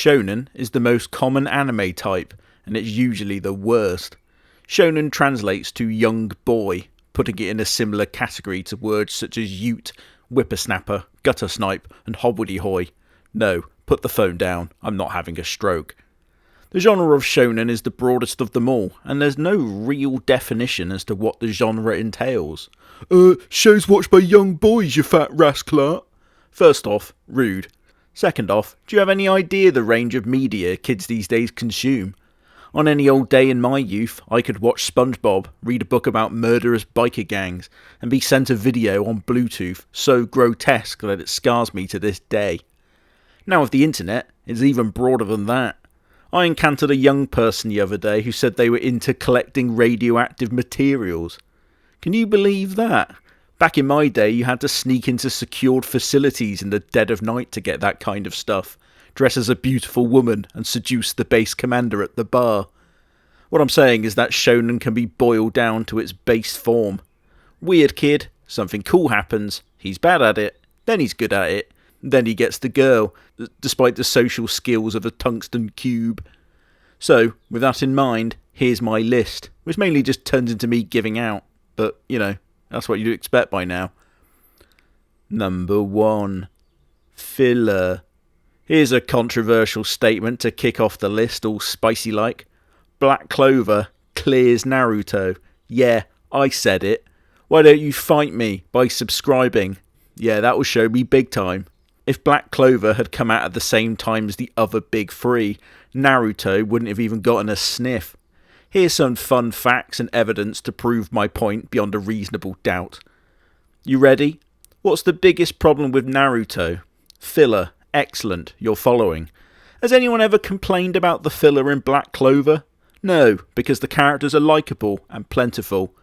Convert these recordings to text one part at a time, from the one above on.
Shonen is the most common anime type, and it's usually the worst. Shonen translates to young boy, putting it in a similar category to words such as ute, whippersnapper, gutter snipe, and hobbledehoy. No, put the phone down, I'm not having a stroke. The genre of shonen is the broadest of them all, and there's no real definition as to what the genre entails. Shows watched by young boys, you fat rascal. First off, rude. Second off, do you have any idea the range of media kids these days consume? On any old day in my youth, I could watch SpongeBob, read a book about murderous biker gangs, and be sent a video on Bluetooth so grotesque that it scars me to this day. Now with the internet, it's even broader than that. I encountered a young person the other day who said they were into collecting radioactive materials. Can you believe that? Back in my day, you had to sneak into secured facilities in the dead of night to get that kind of stuff, dress as a beautiful woman and seduce the base commander at the bar. What I'm saying is that shonen can be boiled down to its base form. Weird kid, something cool happens, he's bad at it, then he's good at it, then he gets the girl, despite the social skills of a tungsten cube. So, with that in mind, here's my list, which mainly just turns into me giving out, but, you know, that's what you'd expect by now. Number 1. Filler. Here's a controversial statement to kick off the list all spicy like. Black Clover clears Naruto. Yeah, I said it. Why don't you fight me by subscribing? Yeah, that will show me big time. If Black Clover had come out at the same time as the other big three, Naruto wouldn't have even gotten a sniff. Here's some fun facts and evidence to prove my point beyond a reasonable doubt. You ready? What's the biggest problem with Naruto? Filler. Excellent, you're following. Has anyone ever complained about the filler in Black Clover? No, because the characters are likeable and plentiful.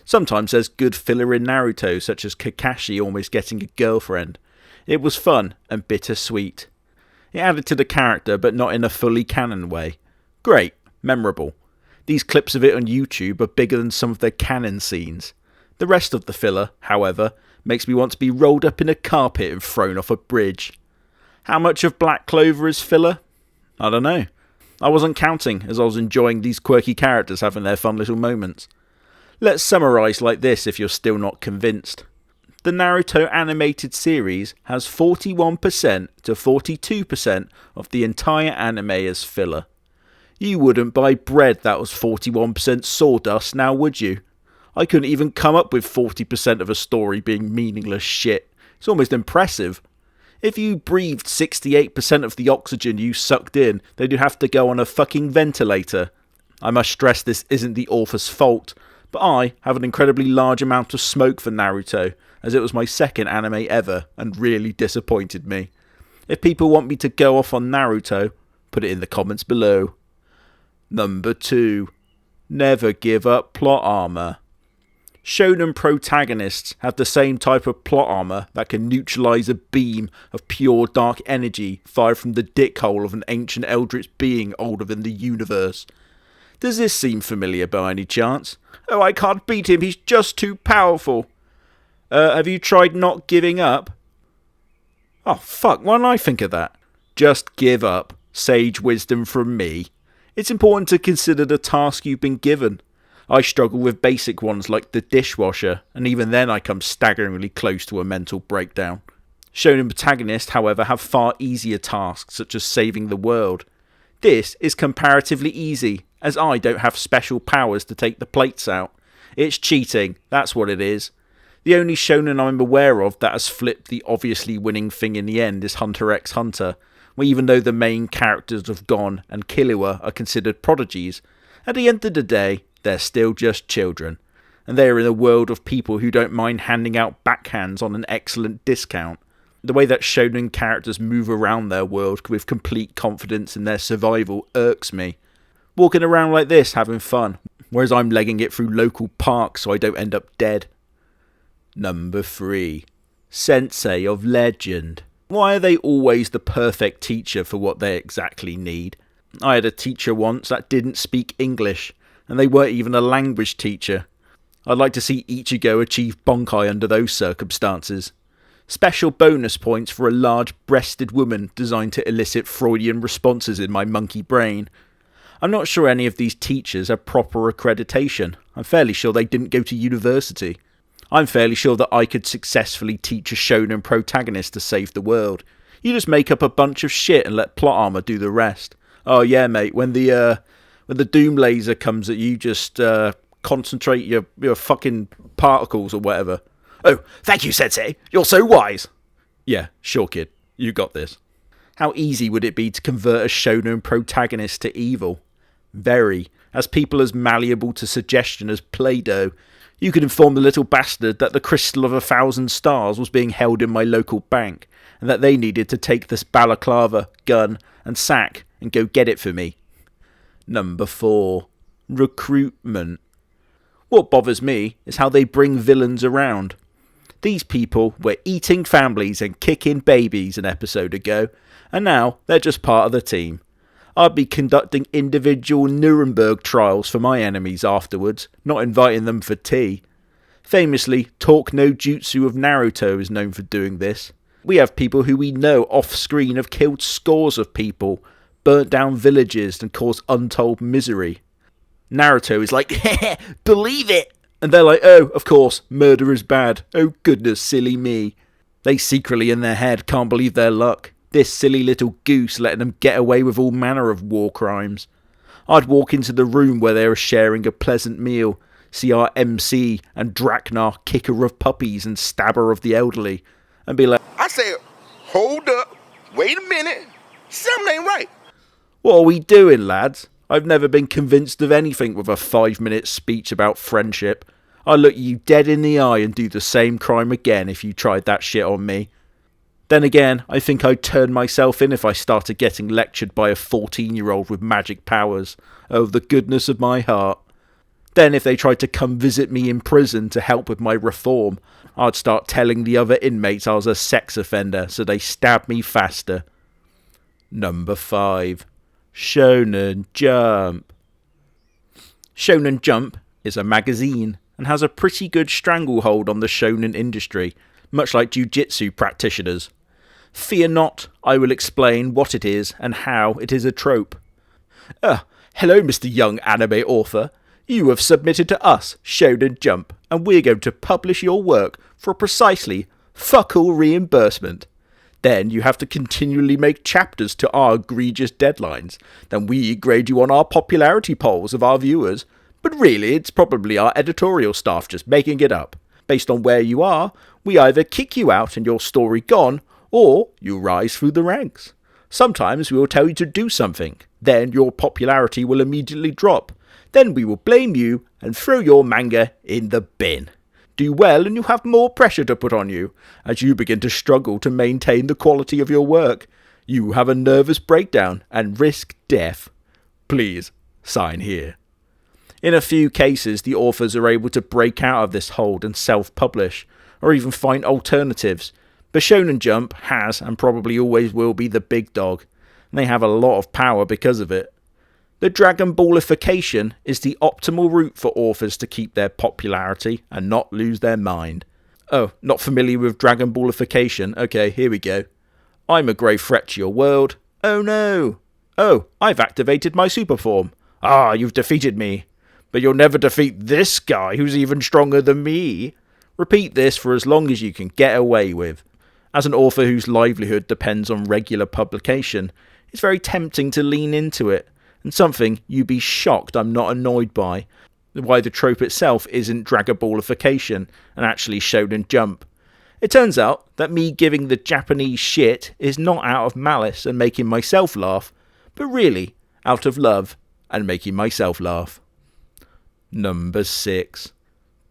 Sometimes there's good filler in Naruto, such as Kakashi almost getting a girlfriend. It was fun and bittersweet. It added to the character, but not in a fully canon way. Great, memorable. These clips of it on YouTube are bigger than some of their canon scenes. The rest of the filler, however, makes me want to be rolled up in a carpet and thrown off a bridge. How much of Black Clover is filler? I don't know. I wasn't counting as I was enjoying these quirky characters having their fun little moments. Let's summarise like this if you're still not convinced. The Naruto animated series has 41% to 42% of the entire anime as filler. You wouldn't buy bread that was 41% sawdust now, would you? I couldn't even come up with 40% of a story being meaningless shit. It's almost impressive. If you breathed 68% of the oxygen you sucked in, then you'd have to go on a fucking ventilator. I must stress this isn't the author's fault, but I have an incredibly large amount of smoke for Naruto, as it was my second anime ever and really disappointed me. If people want me to go off on Naruto, put it in the comments below. Number 2. Never give up plot armor. Shonen protagonists have the same type of plot armor that can neutralize a beam of pure dark energy fired from the dickhole of an ancient eldritch being older than the universe. Does this seem familiar by any chance? Oh, I can't beat him, he's just too powerful. Have you tried not giving up? Oh fuck, why didn't I think of that? Just give up. Sage wisdom from me. It's important to consider the task you've been given. I struggle with basic ones like the dishwasher, and even then I come staggeringly close to a mental breakdown. Shonen protagonists, however, have far easier tasks, such as saving the world. This is comparatively easy, as I don't have special powers to take the plates out. It's cheating, that's what it is. The only shonen I'm aware of that has flipped the obviously winning thing in the end is Hunter x Hunter, where even though the main characters of Gon and Killua are considered prodigies, at the end of the day, they're still just children, and they are in a world of people who don't mind handing out backhands on an excellent discount. The way that shonen characters move around their world with complete confidence in their survival irks me. Walking around like this having fun, whereas I'm legging it through local parks so I don't end up dead. Number 3. Sensei of Legend. Why are they always the perfect teacher for what they exactly need? I had a teacher once that didn't speak English, and they weren't even a language teacher. I'd like to see Ichigo achieve Bonkai under those circumstances. Special bonus points for a large-breasted woman designed to elicit Freudian responses in my monkey brain. I'm not sure any of these teachers have proper accreditation. I'm fairly sure they didn't go to university. I'm fairly sure that I could successfully teach a shonen protagonist to save the world. You just make up a bunch of shit and let plot armor do the rest. Oh yeah, mate, when the doom laser comes at you, just concentrate your fucking particles or whatever. Oh, thank you, sensei. You're so wise. Yeah, sure, kid. You got this. How easy would it be to convert a shonen protagonist to evil? Very. As people as malleable to suggestion as Play-Doh. You could inform the little bastard that the crystal of 1,000 stars was being held in my local bank, and that they needed to take this balaclava, gun, and sack and go get it for me. Number 4. Recruitment. What bothers me is how they bring villains around. These people were eating families and kicking babies an episode ago, and now they're just part of the team. I'd be conducting individual Nuremberg trials for my enemies afterwards, not inviting them for tea. Famously, Talk No Jutsu of Naruto is known for doing this. We have people who we know off-screen have killed scores of people, burnt down villages and caused untold misery. Naruto is like, heh, believe it! And they're like, oh, of course, murder is bad. Oh goodness, silly me. They secretly in their head can't believe their luck. This silly little goose letting them get away with all manner of war crimes. I'd walk into the room where they were sharing a pleasant meal, see our MC and Draknar, kicker of puppies and stabber of the elderly, and be like, I said, hold up, wait a minute, something ain't right. What are we doing, lads? I've never been convinced of anything with a 5-minute speech about friendship. I'd look you dead in the eye and do the same crime again if you tried that shit on me. Then again, I think I'd turn myself in if I started getting lectured by a 14-year-old with magic powers. Oh, the goodness of my heart. Then if they tried to come visit me in prison to help with my reform, I'd start telling the other inmates I was a sex offender so they stab me faster. Number 5. Shonen Jump. Shonen Jump is a magazine and has a pretty good stranglehold on the shonen industry, much like jiu-jitsu practitioners. Fear not, I will explain what it is and how it is a trope. Hello Mr. Young Anime Author. You have submitted to us, Shonen Jump, and we're going to publish your work for precisely fuck all reimbursement. Then you have to continually make chapters to our egregious deadlines. Then we grade you on our popularity polls of our viewers. But really, it's probably our editorial staff just making it up. Based on where you are, we either kick you out and your story gone, or you rise through the ranks. Sometimes we will tell you to do something. Then your popularity will immediately drop. Then we will blame you and throw your manga in the bin. Do well and you have more pressure to put on you. As you begin to struggle to maintain the quality of your work, you have a nervous breakdown and risk death. Please, sign here. In a few cases, the authors are able to break out of this hold and self-publish, or even find alternatives. But Shonen Jump has, and probably always will be, the big dog, and they have a lot of power because of it. The Dragon Ballification is the optimal route for authors to keep their popularity and not lose their mind. Oh, not familiar with Dragon Ballification? Okay, here we go. I'm a grave threat to your world. Oh no! Oh, I've activated my super form. Ah, you've defeated me. But you'll never defeat this guy who's even stronger than me. Repeat this for as long as you can get away with. As an author whose livelihood depends on regular publication, it's very tempting to lean into it. And something you'd be shocked I'm not annoyed by. Why the trope itself isn't Dragon Ballification and actually Shonen Jump. It turns out that me giving the Japanese shit is not out of malice and making myself laugh, but really out of love and making myself laugh. Number 6.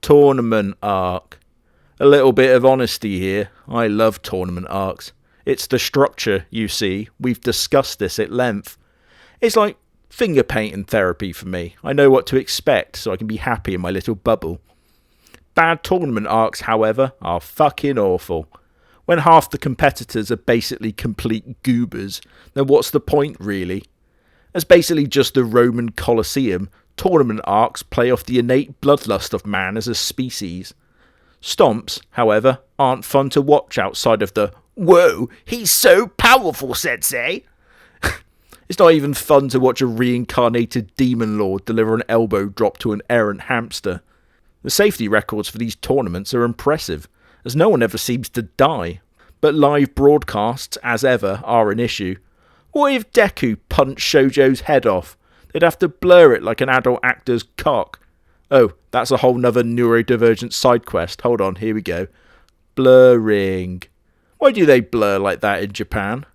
Tournament Arc. A little bit of honesty here. I love tournament arcs. It's the structure, you see. We've discussed this at length. It's like finger painting therapy for me. I know what to expect, so I can be happy in my little bubble. Bad tournament arcs, however, are fucking awful. When half the competitors are basically complete goobers, then what's the point, really? As basically just the Roman Colosseum, tournament arcs play off the innate bloodlust of man as a species. Stomps, however, aren't fun to watch outside of the "Whoa, he's so powerful, sensei!" It's not even fun to watch a reincarnated demon lord deliver an elbow drop to an errant hamster. The safety records for these tournaments are impressive, as no one ever seems to die, but live broadcasts, as ever, are an issue. What if Deku punched Shoujo's head off? They'd have to blur it like an adult actor's cock. Oh, that's a whole nother neurodivergent side quest. Hold on, here we go. Blurring. Why do they blur like that in Japan?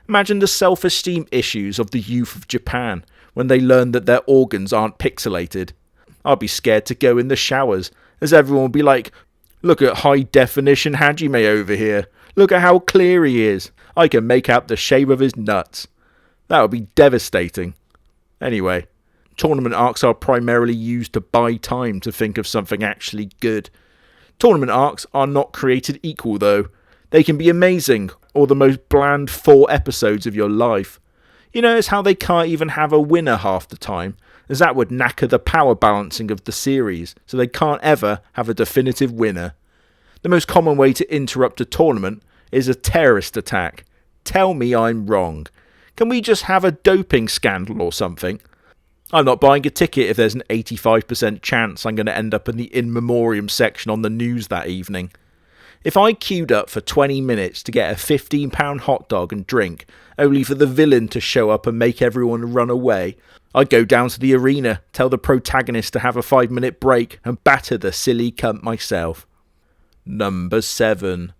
Imagine the self-esteem issues of the youth of Japan when they learn that their organs aren't pixelated. I'd be scared to go in the showers, as everyone would be like, "Look at high-definition Hajime over here. Look at how clear he is. I can make out the shape of his nuts." That would be devastating. Anyway, tournament arcs are primarily used to buy time to think of something actually good. Tournament arcs are not created equal though. They can be amazing, or the most bland 4 episodes of your life. You notice how they can't even have a winner half the time, as that would knacker the power balancing of the series, so they can't ever have a definitive winner. The most common way to interrupt a tournament is a terrorist attack. Tell me I'm wrong. Can we just have a doping scandal or something? I'm not buying a ticket if there's an 85% chance I'm going to end up in the in memoriam section on the news that evening. If I queued up for 20 minutes to get a £15 hot dog and drink, only for the villain to show up and make everyone run away, I'd go down to the arena, tell the protagonist to have a 5-minute break and batter the silly cunt myself. Number 7.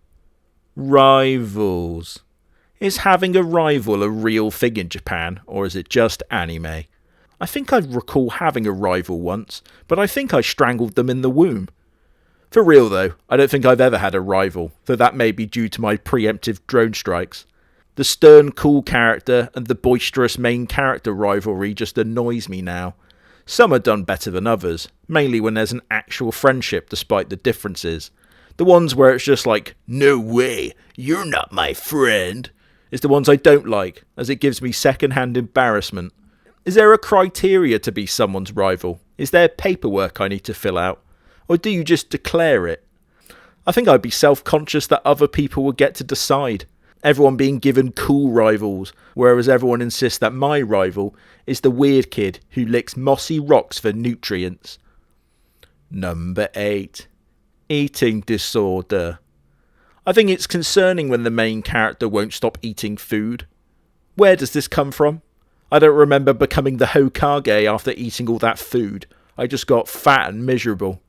Rivals. Is having a rival a real thing in Japan, or is it just anime? I think I recall having a rival once, but I think I strangled them in the womb. For real though, I don't think I've ever had a rival, though that may be due to my preemptive drone strikes. The stern cool character and the boisterous main character rivalry just annoys me now. Some are done better than others, mainly when there's an actual friendship despite the differences. The ones where it's just like, "No way, you're not my friend," is the ones I don't like, as it gives me second-hand embarrassment. Is there a criteria to be someone's rival? Is there paperwork I need to fill out? Or do you just declare it? I think I'd be self-conscious that other people would get to decide. Everyone being given cool rivals, whereas everyone insists that my rival is the weird kid who licks mossy rocks for nutrients. Number 8. Eating disorder. I think it's concerning when the main character won't stop eating food. Where does this come from? I don't remember becoming the Hokage after eating all that food. I just got fat and miserable.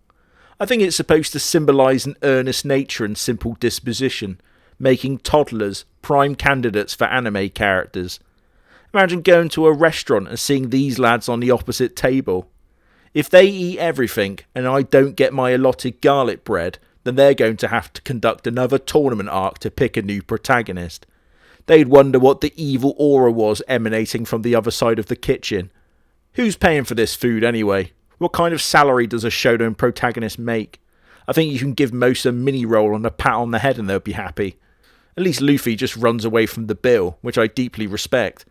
I think it's supposed to symbolise an earnest nature and simple disposition, making toddlers prime candidates for anime characters. Imagine going to a restaurant and seeing these lads on the opposite table. If they eat everything and I don't get my allotted garlic bread, then they're going to have to conduct another tournament arc to pick a new protagonist. They'd wonder what the evil aura was emanating from the other side of the kitchen. Who's paying for this food anyway? What kind of salary does a Shonen protagonist make? I think you can give most a mini roll and a pat on the head and they'll be happy. At least Luffy just runs away from the bill, which I deeply respect.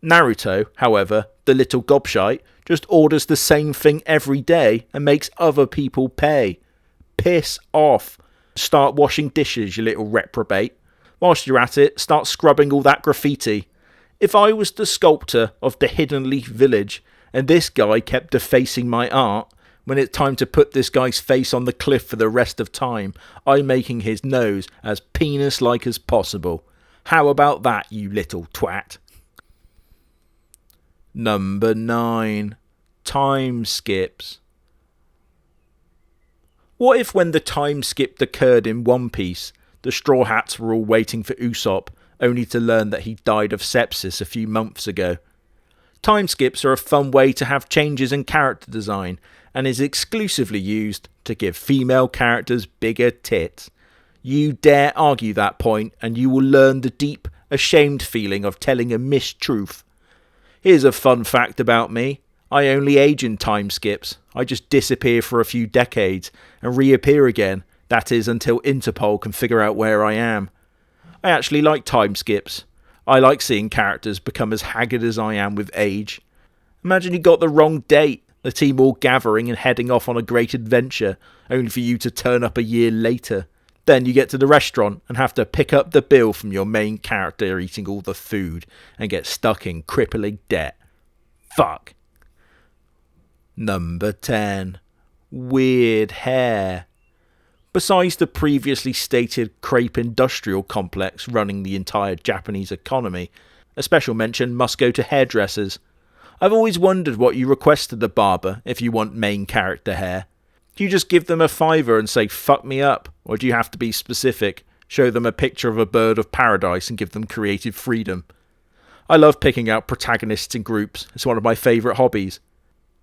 Naruto, however, the little gobshite, just orders the same thing every day and makes other people pay. Piss off. Start washing dishes, you little reprobate. Whilst you're at it, start scrubbing all that graffiti. If I was the sculptor of the Hidden Leaf Village, and this guy kept defacing my art, when it's time to put this guy's face on the cliff for the rest of time, I'm making his nose as penis-like as possible. How about that, you little twat? Number 9. Time skips. What if when the time skip occurred in One Piece, the Straw Hats were all waiting for Usopp, only to learn that he died of sepsis a few months ago? Time skips are a fun way to have changes in character design, and is exclusively used to give female characters bigger tits. You dare argue that point, and you will learn the deep, ashamed feeling of telling a mistruth. Here's a fun fact about me. I only age in time skips. I just disappear for a few decades and reappear again. That is until Interpol can figure out where I am. I actually like time skips. I like seeing characters become as haggard as I am with age. Imagine you got the wrong date. the team all gathering and heading off on a great adventure, only for you to turn up a year later. Then you get to the restaurant and have to pick up the bill from your main character eating all the food and get stuck in crippling debt. Fuck. Number 10. Weird hair. Besides the previously stated crepe industrial complex running the entire Japanese economy, a special mention must go to hairdressers. I've always wondered what you request to the barber if you want main character hair. Do you just give them a fiver and say fuck me up, or do you have to be specific, show them a picture of a bird of paradise and give them creative freedom? I love picking out protagonists in groups, it's one of my favourite hobbies.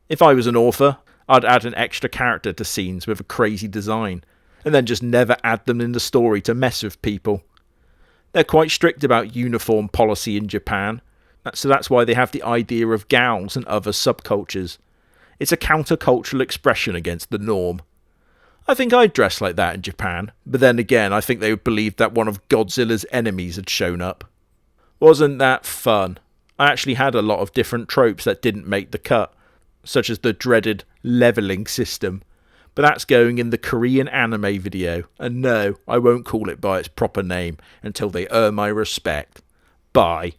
If I was an author, I'd add an extra character to scenes with a crazy design, and then just never add them in the story to mess with people. They're quite strict about uniform policy in Japan, so that's why they have the idea of gowns and other subcultures. It's a countercultural expression against the norm. I think I'd dress like that in Japan, but then again I think they would believe that one of Godzilla's enemies had shown up. Wasn't that fun? I actually had a lot of different tropes that didn't make the cut, such as the dreaded levelling system, but that's going in the Korean anime video, and no, I won't call it by its proper name until they earn my respect. Bye.